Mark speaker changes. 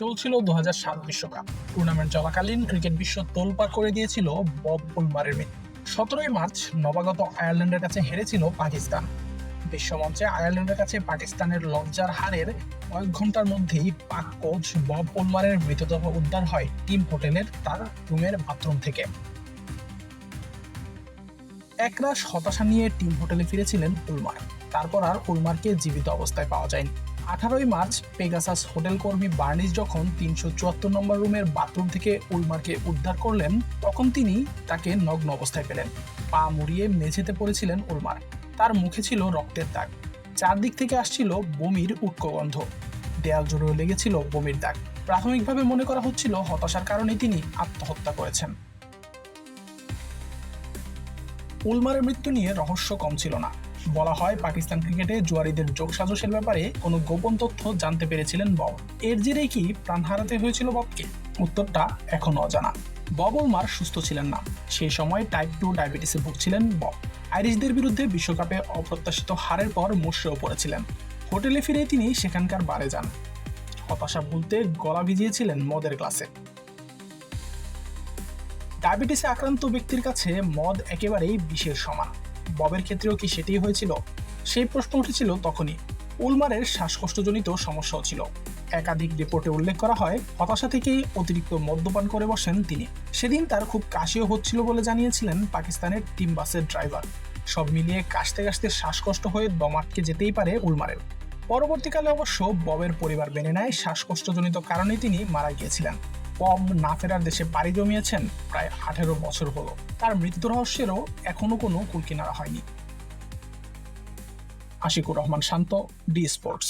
Speaker 1: চলছিল 2007 বিশ্বকাপ টুর্নামেন্ট চলাকালীন ক্রিকেট বিশ্ব তোলপাড় করে দিয়েছিল বব উলমারের মৃত্যু। 17 মার্চ নবাগত আয়ারল্যান্ডের কাছে হেরেছিল পাকিস্তান। বিশ্বমঞ্চে আয়ারল্যান্ডের কাছে পাকিস্তানের লজ্জার হারের কয়েক ঘন্টার মধ্যেই পাক কোচ বব উলমারের মৃতদেহ উদ্ধার হয় টিম হোটেলের তার রুমের বাথরুম থেকে। একরাশ হতাশা নিয়ে টিম হোটেলে ফিরেছিলেন উলমার। তারপর আর উলমারকে জীবিত অবস্থায় পাওয়া যায়নি। 18 মার্চ পেগাসাস হোটেল কর্মী বার্নিস যখন 374 নম্বর রুমের বাথরুম থেকে উলমারকে উদ্ধার করলেন, তখন তিনি তাকে নগ্ন অবস্থায় পেলেন। পা মুড়িয়ে মেঝেতে পড়েছিলেন উলমার। তার মুখে ছিল রক্তের দাগ। চারদিক থেকে আসছিল বমির উটকো গন্ধ। দেয়াল জুড়েও লেগেছিল বমির দাগ। প্রাথমিকভাবে মনে করা হচ্ছিল হতাশার কারণে তিনি আত্মহত্যা করেছেন। উলমারের মৃত্যু নিয়ে রহস্য কম ছিল না। বলা হয় পাকিস্তান ক্রিকেটে জুয়ারিদের যোগসাজশের ব্যাপারে কোনো গোপন তথ্য জানতে পেরেছিলেন বব। এর জেরেই কি প্রাণ হারাতে হয়েছিল ববকে? উত্তরটা এখনো অজানা। বব উলমার সুস্থ ছিলেন না। সেই সময় টাইপ 2 ডায়াবেটিসে ভুগছিলেন বব। আইরিশদের বিরুদ্ধে বিশ্বকাপে অপ্রত্যাশিত হারের পর মুষড়েও পড়েছিলেন। হোটেলে ফিরে তিনি সেখানকার বারে যান। হতাশা ভুলতে গলা ভিজিয়েছিলেন মদের গ্লাসে। ডায়াবেটিসে আক্রান্ত ব্যক্তির কাছে মদ একেবারেই বিষের সমান। ববের ক্ষেত্রেও কি সেটাই হয়েছিল? সেই প্রশ্ন উঠেছিল তখনই। উলমারের শ্বাসকষ্টজনিত সমস্যাও ছিল। একাধিক রিপোর্টে উল্লেখ করা হয় হতাশা থেকেই অতিরিক্ত মদ্যপান করে বসেন তিনি। সেদিন তার খুব কাশিও হচ্ছিল বলে জানিয়েছিলেন পাকিস্তানের টিম বাসের ড্রাইভার। সব মিলিয়ে কাশতে কাশতে শ্বাসকষ্ট হয়ে দম আটকে যেতেই পারে উলমারের। পরবর্তীকালে অবশ্য ববের পরিবার মেনে নেয় শ্বাসকষ্টজনিত কারণে তিনি মারা গিয়েছিলেন। বব না ফেরার দেশে পাড়ি জমিয়েছেন প্রায় 18 বছর হলো। তার মৃত্যু রহস্যেরও এখনো কোনো কুলকিনারা হয়নি। আশিকুর রহমান শান্ত, ডি স্পোর্টস।